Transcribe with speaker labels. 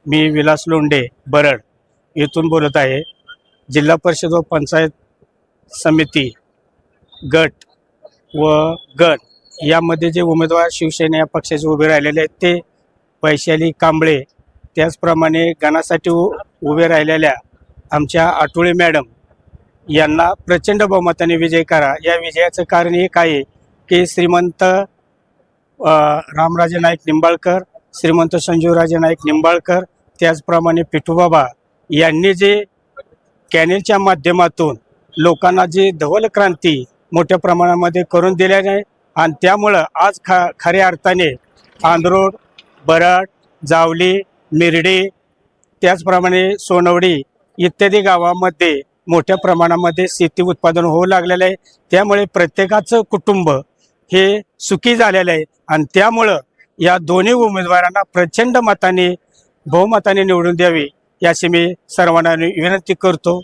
Speaker 1: मी विलास लोंढे बरड येथून बोलत आहे। जिल्हा परिषद व पंचायत समिती गट व गण यामध्ये जे उमेदवार शिवसेना या पक्षाचे उभे राहिलेले आहेत ते वैशाली कांबळे, त्याचप्रमाणे गणासाठी उभे राहिलेल्या आमच्या आठवळे मॅडम यांना प्रचंड बहुमताने विजय करा। या विजयाचं कारण एक आहे की श्रीमंत रामराजे नाईक निंबाळकर, श्रीमंत संजीवराजे नाईक निंबाळकर, त्याचप्रमाणे पिठूबाबा यांनी जे कॅनेलच्या माध्यमातून लोकांना जी धवल क्रांती मोठ्या प्रमाणामध्ये करून दिल्याने आणि त्यामुळं आज खऱ्या अर्थाने आंधरोड, बरड, जावली, मिरडी, त्याचप्रमाणे सोनवडी इत्यादी गावामध्ये मोठ्या प्रमाणामध्ये शेती उत्पादन होऊ लागलेलं आहे। त्यामुळे प्रत्येकाचं कुटुंब हे सुखी झालेलं आहे आणि त्यामुळं या दोन्ही उमेदवारांना प्रचंड मताने बहुमताने निवडून द्यावी याची मी सर्वांना विनंती करतो।